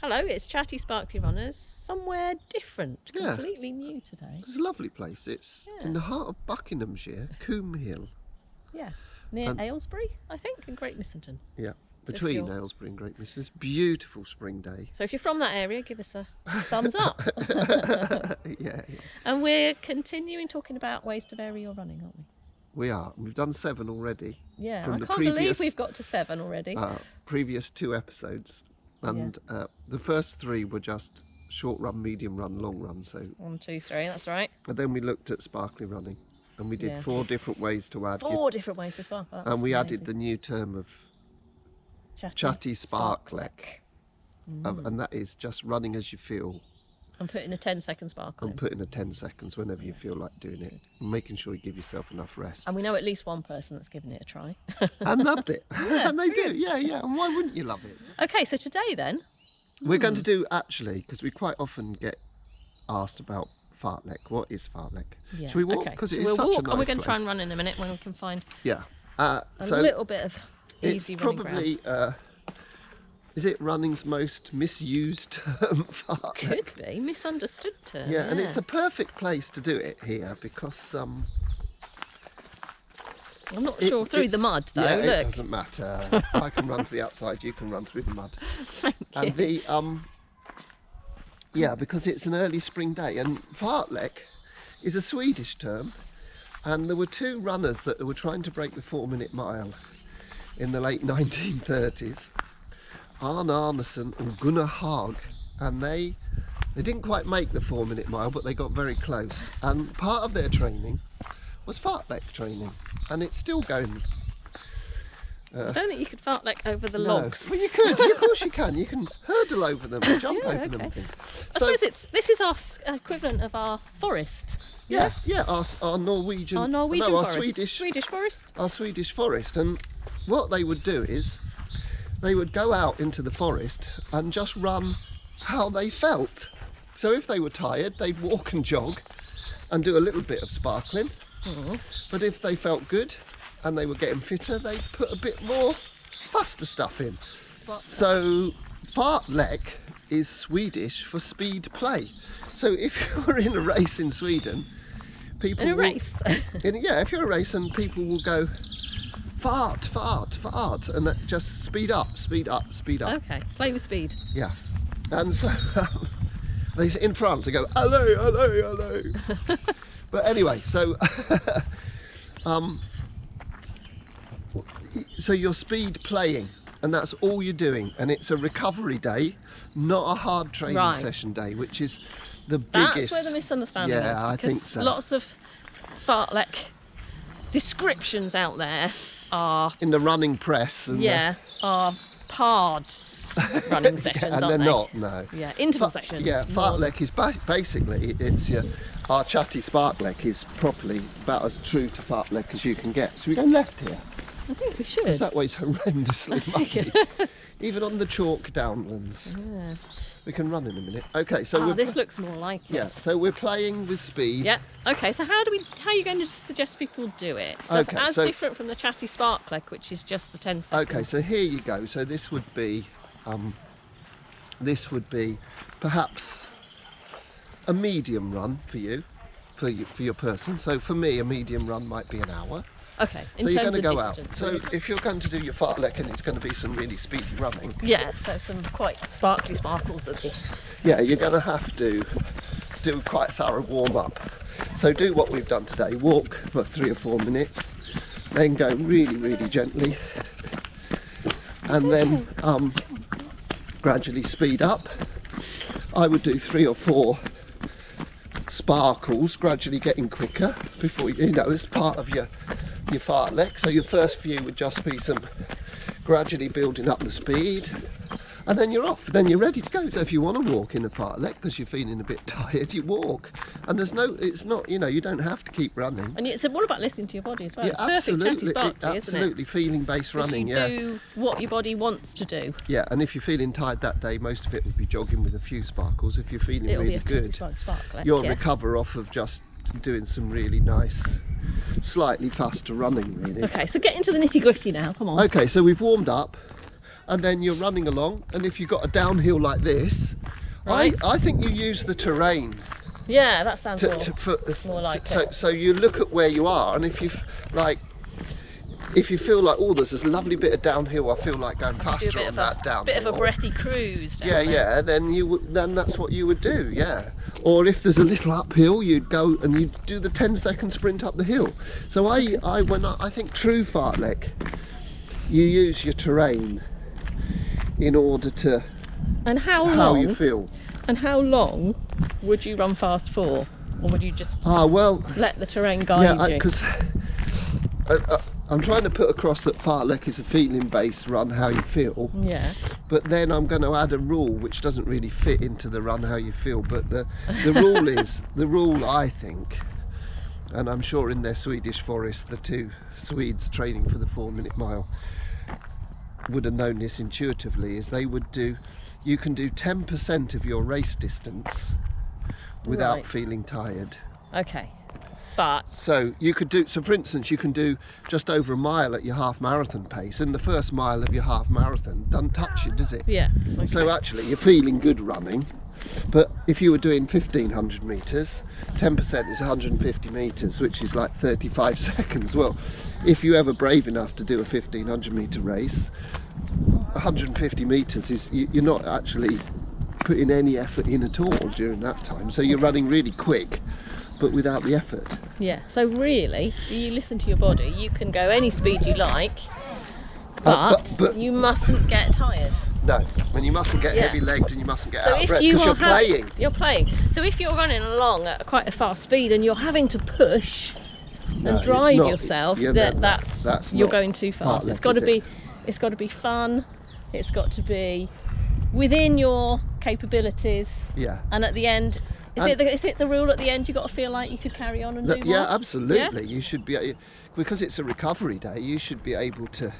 Hello, it's Chatty Sparkly Runners, somewhere different, Yeah. completely new today. It's a lovely place. It's in the heart of Buckinghamshire, Coombe Hill. Yeah, near Aylesbury, I think, in Great Missington. Yeah, between Aylesbury and Great Missington. It's a beautiful spring day. So if you're from that area, give us a thumbs up. Yeah. And we're continuing talking about ways to vary your running, aren't we? We are. We've done 7 already. Yeah, from I can't believe we've got to 7 already. Previous 2 episodes. And the first 3 were just short run, medium run, long run. So 1, 2, 3, that's right. And then we looked at sparkly running. And we did 4 different ways to add. 4 different ways to sparkle. And we added the new term of Chatty Fartlek. And that is just running as you feel. And putting a 10-second sparkle in. And putting a 10 seconds whenever you feel like doing it. And making sure you give yourself enough rest. And we know at least one person that's given it a try. And loved it. Yeah, and they brilliant. do, yeah. And why wouldn't you love it? Okay, so today then... We're going to do, actually, because we quite often get asked about Fartlek. What is Fartlek? Yeah. Should we walk? Because it is such a nice place. And we're going to try and run in a minute when we can find a little bit of easy running ground. It's probably, is it running's most misused term, Fartlek? Could be, misunderstood term. Yeah, and it's a perfect place to do it here because... I'm not sure through the mud though. Yeah, Look. It doesn't matter. I can run to the outside, you can run through the mud. Thank you. And the because it's an early spring day, and Fartlek is a Swedish term, and there were 2 runners that were trying to break the 4-minute mile in the late 1930s, Arne Arnesen and Gunnar Haag, and they didn't quite make the 4-minute mile, but they got very close, and part of their training was Fartlek training, and it's still going. I don't think you could Fartlek over the logs. Well, you could. Of course you can. You can hurdle over them and jump over them and things. I suppose this is our equivalent of our forest. Yes, our Norwegian. Our Norwegian our forest. Swedish forest. Our Swedish forest. And what they would do is they would go out into the forest and just run how they felt. So if they were tired, they'd walk and jog and do a little bit of sparkling. But if they felt good and they were getting fitter, they'd put a bit more faster stuff in. So Fartlek is Swedish for speed play. So if you're in a race in Sweden, people in a race. If you're a race, and people will go fart, fart, fart, and that just speed up, speed up, speed up. Okay, play with speed. Yeah, and so they in France they go allez, allez, allez. But anyway, so so you're speed playing, and that's all you're doing, and it's a recovery day, not a hard training session day, which is the biggest. That's where the misunderstanding is. Yeah, I think so. Lots of Fartlek descriptions out there are in the running press. And are hard running sessions, and aren't they're they? not. No. Yeah, interval sections. Yeah, Fartlek is basically it's our Chatty Sparklek is properly about as true to Fartlek as you can get. So we go left here. I think we should. Because that way's horrendously muddy. Even on the chalk downlands. Yeah. We can run in a minute. Okay, so this looks more like it. Yeah, so we're playing with speed. Yeah. Okay, so how are you going to suggest people do it? So that's different from the Chatty Sparklek, which is just the 10 seconds. Okay, so here you go. So this would be perhaps a medium run for you, for your person. So for me, a medium run might be an hour. Okay, so you're going to go distance, out. So if you're going to do your Fartlek, and it's going to be some really speedy running. Yeah, so some quite sparkly sparkles at the... Yeah, you're going to have to do quite a thorough warm up. So do what we've done today. Walk for 3 or 4 minutes, then go really, really gently, and then gradually speed up. I would do 3 or 4 sparkles, gradually getting quicker before as part of your Fartlek. So your first few would just be some gradually building up the speed, and then you're off, then you're ready to go. So if you want to walk in a Fartlek because you're feeling a bit tired, you walk, and it's not, you don't have to keep running. And it's all about listening to your body as well. Yeah, it's absolutely, perfect Chatty Sparkly, absolutely, feeling based running. You do what your body wants to do. Yeah, and if you're feeling tired that day, most of it would be jogging with a few sparkles. If you're feeling really good, you'll recover off of just doing some really nice, slightly faster running, really. Okay, so get into the nitty gritty now, come on. Okay, so we've warmed up. and then you're running along, and if you've got a downhill like this, Right. I think you use the terrain Yeah, that sounds more like so, it. so you look at where you are, and if you feel like, oh, there's this lovely bit of downhill, I feel like going faster on that downhill. Bit of a breathy cruise. Yeah, then that's what you would do, yeah. Or if there's a little uphill, you'd go and you'd do the 10-second sprint up the hill. So I think true fartlek, you use your terrain in order to how you feel. And how long would you run fast for, or would you just let the terrain guide you? Because I'm trying to put across that fartlek is a feeling-based run how you feel. Yeah. But then I'm going to add a rule which doesn't really fit into the run how you feel. But the rule is I think, and I'm sure in their Swedish forest, the two Swedes training for the 4-minute mile would have known this intuitively, is you can do 10% of your race distance without feeling tired. Okay. But so for instance, you can do just over a mile at your half marathon pace, and the first mile of your half marathon doesn't touch you, does it? Yeah. Okay. So actually you're feeling good running. But if you were doing 1500 meters, 10% is 150 meters, which is like 35 seconds. Well, if you're ever brave enough to do a 1500 meter race, 150 meters is, you're not actually putting any effort in at all during that time. So you're running really quick, but without the effort. Yeah, so really, you listen to your body, you can go any speed you like, but you mustn't get tired. No, and you mustn't get heavy-legged, and you mustn't get out of breath, because you're playing. So if you're running along at quite a fast speed and you're having to push and drive yourself, that's you're going too fast. Fartlek, it's got to be fun. It's got to be within your capabilities. Yeah. And at the end, is it the rule at the end? You got to feel like you could carry on and do more? Yeah, absolutely. Yeah? You should be, because it's a recovery day. You should be able to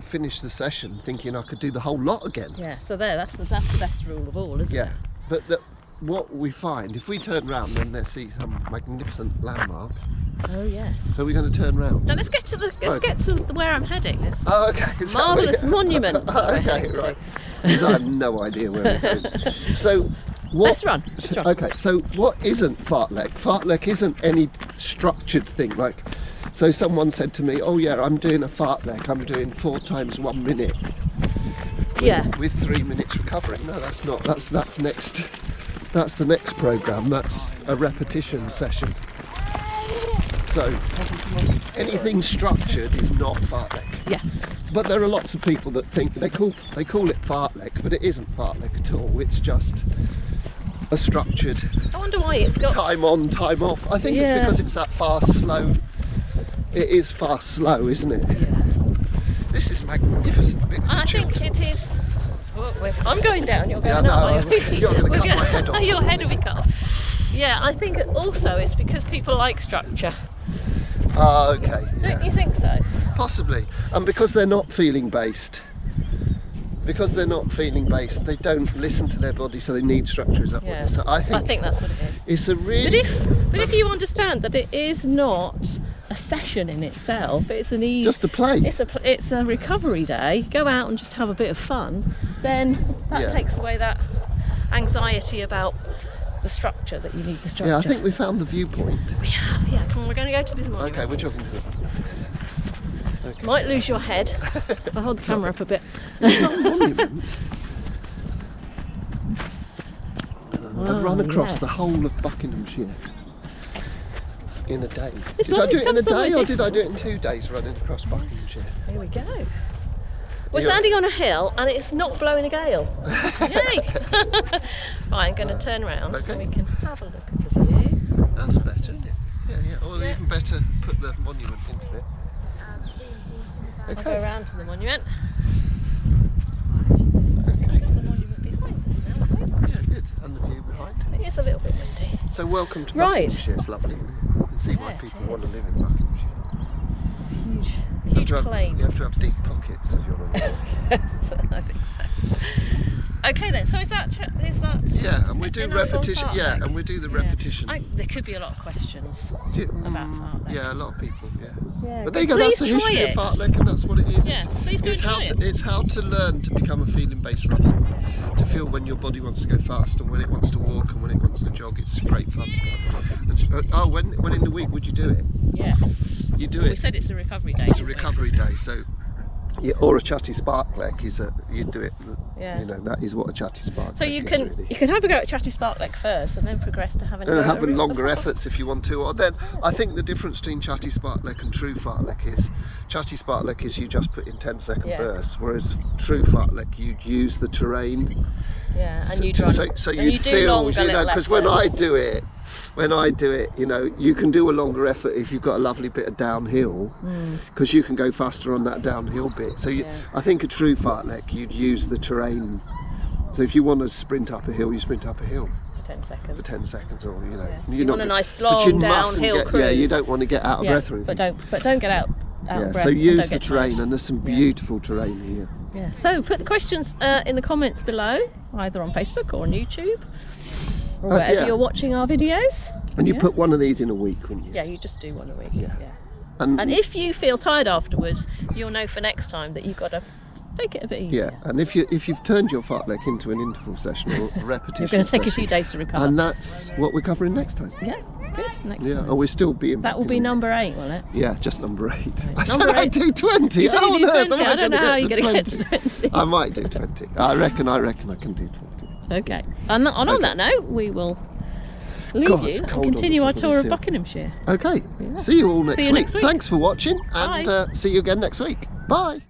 finish the session thinking I could do the whole lot again. Yeah. So that's the best rule of all, isn't it? Yeah. But what we find, if we turn round, then they see some magnificent landmark. Oh yes. So we're going to turn round. Now let's get to where I'm heading. This okay. marvellous monument. Okay, right. Because I have no idea where we're going. So let's run. Okay. So what isn't fartlek? Fartlek isn't any structured thing. Like, so someone said to me, "Oh yeah, I'm doing a fartlek. I'm doing 4 times 1 minute." With 3 minutes recovery. No, that's not. That's next. That's the next program. That's a repetition session. So anything structured is not fartlek. Yeah. But there are lots of people that think they call it fartlek, but it isn't fartlek at all. It's just a structured. I wonder why it's got time on, time off. I think it's because it's that fast, slow. It is fast, slow, isn't it? Yeah. This is magnificent. I think it is. I'm going down. You're going up. You're going to cut my head off. Your head will be cut off. Yeah, I think also it's because people like structure. Okay. Don't you think so? Possibly. And because they're not feeling based. Because they're not feeling based, they don't listen to their body, so they need structure. Is that what you're saying? I think that's what it is. It's a really. But if you understand that it is not a session in itself, it's an easy. Just to play. It's a recovery day. Go out and just have a bit of fun. Then that takes away that anxiety about the structure, that you need the structure. Yeah, I think we found the viewpoint. We have, yeah. Come on, we're going to go to this monument. Okay, we're jogging to it. Okay. Might lose your head. I'll hold the camera up a bit. It's a monument. I've run across the whole of Buckinghamshire in a day. Did I do it in a day, or did I do it in 2 days running across Buckinghamshire? Here we go. We're standing on a hill and it's not blowing a gale. Yay! Right, I'm going to turn around and we can have a look at the view. That's better, isn't it? Yeah. Or even better, put the monument into it. I'll go around to the monument. Okay. The monument behind. Yeah, good. And the view behind. It is a little bit windy. So welcome to Buckinghamshire. It's lovely, isn't it? You can see why people want to live in Buckinghamshire. Huge plain. You have to have deep pockets if you want to live. Yes, I think so. Okay then. So is that Yeah, and we do enough on repetition. Fartlek? Yeah, and we do the repetition. There could be a lot of questions about Fartlek. Yeah, a lot of people. Yeah. Yeah, But there you go. That's the please try history of it. Fartlek, and that's what it is. Yeah, please go it's and how try to it. it's how to learn to become a feeling-based runner. To feel when your body wants to go fast and when it wants to walk and when it wants to jog. It's great fun. And, when in the week would you do it? Yeah. You do We it. said it's a recovery day. It's a recovery day, so. Yeah, or a chatty Fartlek is you do it. Yeah. You know, that is what a chatty Fartlek So you is. can Really. you can have a go at chatty Fartlek first, and then progress to having Longer efforts if you want to. Or then I think the difference between chatty Fartlek and true Fartlek is chatty Fartlek is you just put in 10-second bursts, whereas true Fartlek you use the terrain. Yeah, and So- you'd run. so and you you do feel, longer you know, little because when I efforts. do it, you know, you can do a longer effort if you've got a lovely bit of downhill, because you can go faster on that downhill bit. So I think a true Fartlek, you'd use the terrain. So if you want to sprint up a hill, you sprint up a hill 10 seconds. for 10 seconds, or you know, You you're want not- a nice but you long mustn't downhill get, cruise. Yeah, you don't want to get out of breath or anything. But don't get out of breath. So and use don't the get terrain, tired. and there's some beautiful terrain here. Yeah. So put the questions in the comments below, either on Facebook or on YouTube, or wherever you're watching our videos. And you put one of these in a week, wouldn't you? Yeah, you just do one a week. Yeah. Yeah. And if you feel tired afterwards, you'll know for next time that you've got to take it a bit easier. yeah, and if you've turned your Fartlek into an interval session or a repetition You're going to take a session, few days to recover. and that's what we're covering next time. Yeah, good. Next Yeah, time. or we're still being. That will be number 8, will it? Yeah, just number 8. Right. I Number said I'd 8. do 20. You said How you do on earth 20. am I don't know how you're going going to get to 20. I might do 20. I reckon I can do 20. Okay. And on that note, we will leave God, you it's and cold on continue the our top of tour this of hill. Buckinghamshire. Okay. Yeah. See you all next See you week. next week. Thanks for watching, and Bye. see you again next week. Bye.